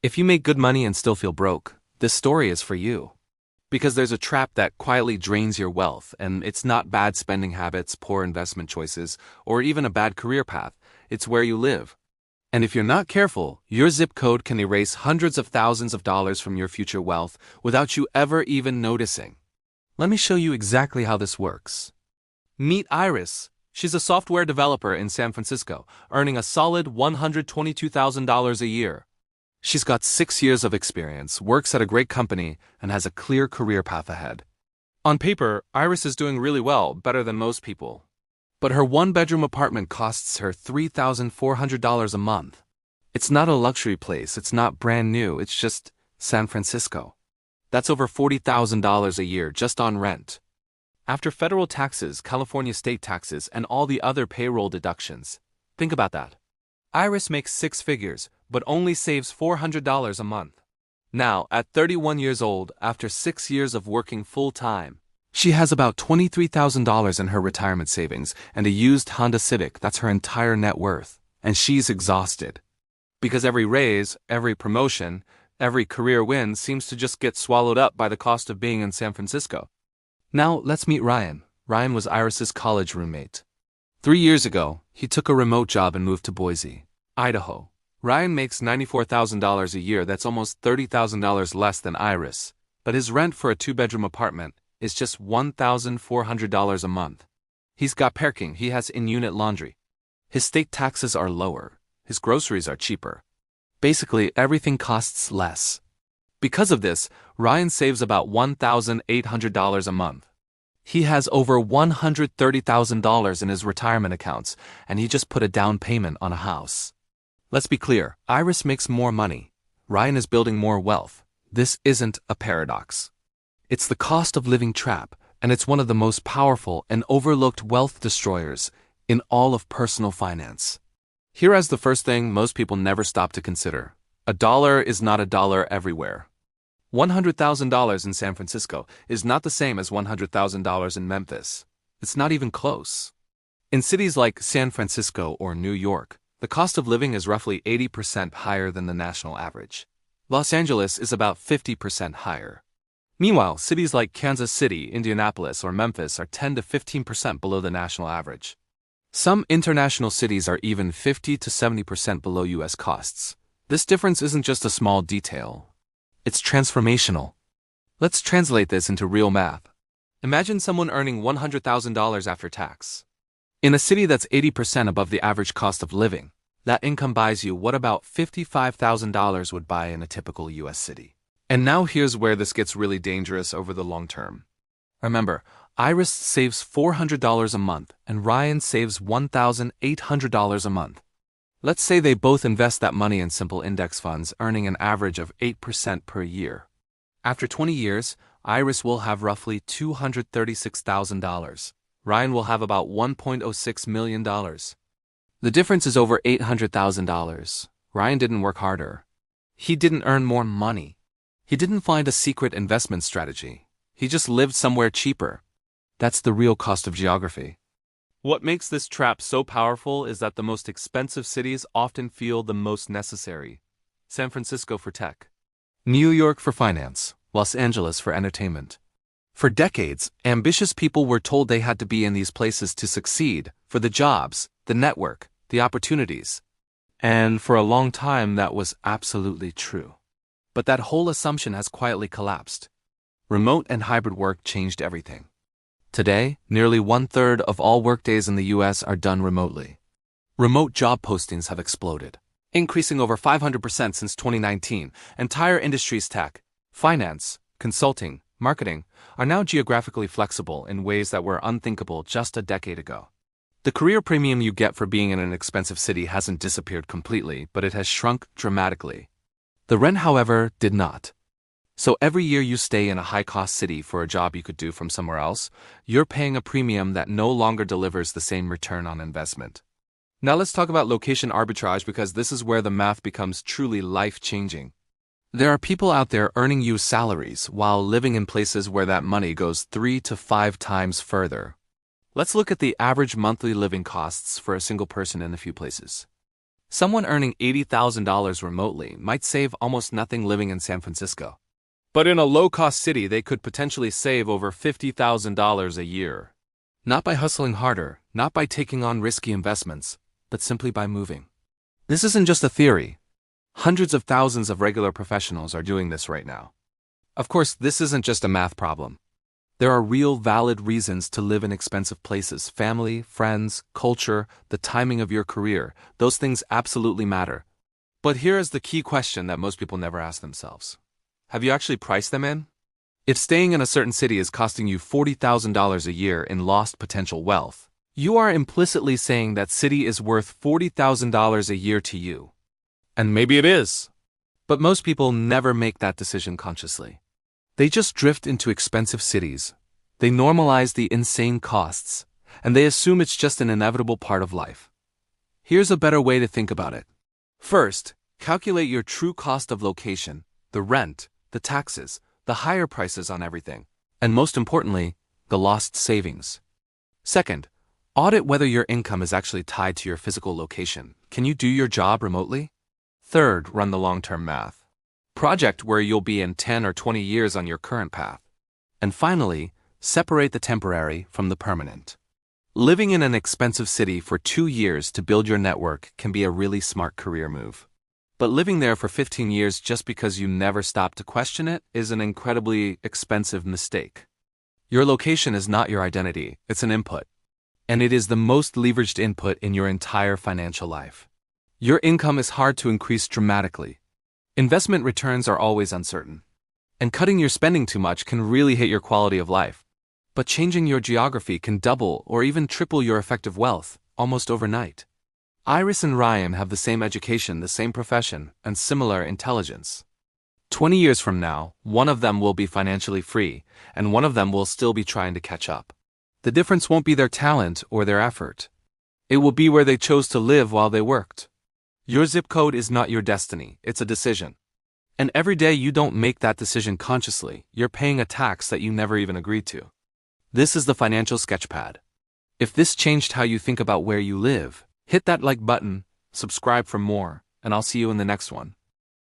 If you make good money and still feel broke, this story is for you. Because there's a trap that quietly drains your wealth, and it's not bad spending habits, poor investment choices, or even a bad career path. It's where you live. And if you're not careful, your zip code can erase hundreds of thousands of dollars from your future wealth without you ever even noticing. Let me show you exactly how this works. Meet Iris. She's a software developer in San Francisco, earning a solid $122,000 a year. She's got 6 years of experience, works at a great company, and has a clear career path ahead. On paper, Iris is doing really well, better than most people. But her one-bedroom apartment costs her $3,400 a month. It's not a luxury place, it's not brand new, it's just San Francisco. That's over $40,000 a year just on rent. After federal taxes, California state taxes, and all the other payroll deductions. Think about that. Iris makes 6 figures, but only saves $400 a month. Now, at 31 years old, after 6 years of working full-time, she has about $23,000 in her retirement savings and a used Honda Civic. That's her entire net worth. And she's exhausted. Because every raise, every promotion, every career win seems to just get swallowed up by the cost of being in San Francisco. Now, let's meet Ryan. Ryan was Iris's college roommate. 3 years ago, he took a remote job and moved to Boise, Idaho. Ryan makes $94,000 a year. That's almost $30,000 less than Iris. But his rent for a 2-bedroom apartment is just $1,400 a month. He's got parking, he has in-unit laundry. His state taxes are lower. His groceries are cheaper. Basically, everything costs less. Because of this, Ryan saves about $1,800 a month. He has over $130,000 in his retirement accounts, and he just put a down payment on a house. Let's be clear, Iris makes more money. Ryan is building more wealth. This isn't a paradox. It's the cost of living trap, and it's one of the most powerful and overlooked wealth destroyers in all of personal finance. Here is the first thing most people never stop to consider. A dollar is not a dollar everywhere. $100,000 in San Francisco is not the same as $100,000 in Memphis. It's not even close. In cities like San Francisco or New York, the cost of living is roughly 80% higher than the national average. Los Angeles is about 50% higher. Meanwhile, cities like Kansas City, Indianapolis, or Memphis are 10 to 15% below the national average. Some international cities are even 50 to 70% below U.S. costs. This difference isn't just a small detail. It's transformational. Let's translate this into real math. Imagine someone earning $100,000 after tax. In a city that's 80% above the average cost of living, that income buys you what about $55,000 would buy in a typical U.S. city. And now here's where this gets really dangerous over the long term. Remember, Iris saves $400 a month and Ryan saves $1,800 a month. Let's say they both invest that money in simple index funds, earning an average of 8% per year. After 20 years, Iris will have roughly $236,000. Ryan will have about $1.06 million. The difference is over $800,000. Ryan didn't work harder. He didn't earn more money. He didn't find a secret investment strategy. He just lived somewhere cheaper. That's the real cost of geography. What makes this trap so powerful is that the most expensive cities often feel the most necessary. San Francisco for tech, New York for finance, Los Angeles for entertainment. For decades, ambitious people were told they had to be in these places to succeed, for the jobs, the network, the opportunities. And for a long time that was absolutely true. But that whole assumption has quietly collapsed. Remote and hybrid work changed everything. Today, nearly 1/3 of all workdays in the U.S. are done remotely. Remote job postings have exploded, increasing over 500% since 2019. Entire industries, tech, finance, consulting, marketing, are now geographically flexible in ways that were unthinkable just a decade ago. The career premium you get for being in an expensive city hasn't disappeared completely, but it has shrunk dramatically. The rent, however, did not. So every year you stay in a high-cost city for a job you could do from somewhere else, you're paying a premium that no longer delivers the same return on investment. Now let's talk about location arbitrage, because this is where the math becomes truly life-changing. There are people out there earning you salaries while living in places where that money goes 3 to 5 times further. Let's look at the average monthly living costs for a single person in a few places. Someone earning $80,000 remotely might save almost nothing living in San Francisco. But in a low-cost city, they could potentially save over $50,000 a year. Not by hustling harder, not by taking on risky investments, but simply by moving. This isn't just a theory. Hundreds of thousands of regular professionals are doing this right now. Of course, this isn't just a math problem. There are real valid reasons to live in expensive places: family, friends, culture, the timing of your career. Those things absolutely matter. But here is the key question that most people never ask themselves. Have you actually priced them in? If staying in a certain city is costing you $40,000 a year in lost potential wealth, you are implicitly saying that city is worth $40,000 a year to you. And maybe it is. But most people never make that decision consciously. They just drift into expensive cities. They normalize the insane costs, and they assume it's just an inevitable part of life. Here's a better way to think about it. First, calculate your true cost of location, the rent, the taxes, the higher prices on everything, and most importantly, the lost savings. Second, audit whether your income is actually tied to your physical location. Can you do your job remotely? Third, run the long-term math. Project where you'll be in 10 or 20 years on your current path. And finally, separate the temporary from the permanent. Living in an expensive city for 2 years to build your network can be a really smart career move. But living there for 15 years just because you never stop to question it is an incredibly expensive mistake. Your location is not your identity, it's an input. And it is the most leveraged input in your entire financial life. Your income is hard to increase dramatically. Investment returns are always uncertain. And cutting your spending too much can really hit your quality of life. But changing your geography can double or even triple your effective wealth, almost overnight. Iris and Ryan have the same education, the same profession, and similar intelligence. 20 years from now, one of them will be financially free, and one of them will still be trying to catch up. The difference won't be their talent or their effort. It will be where they chose to live while they worked. Your zip code is not your destiny, it's a decision. And every day you don't make that decision consciously, you're paying a tax that you never even agreed to. This is the Financial Sketchpad. If this changed how you think about where you live, hit that like button, subscribe for more, and I'll see you in the next one.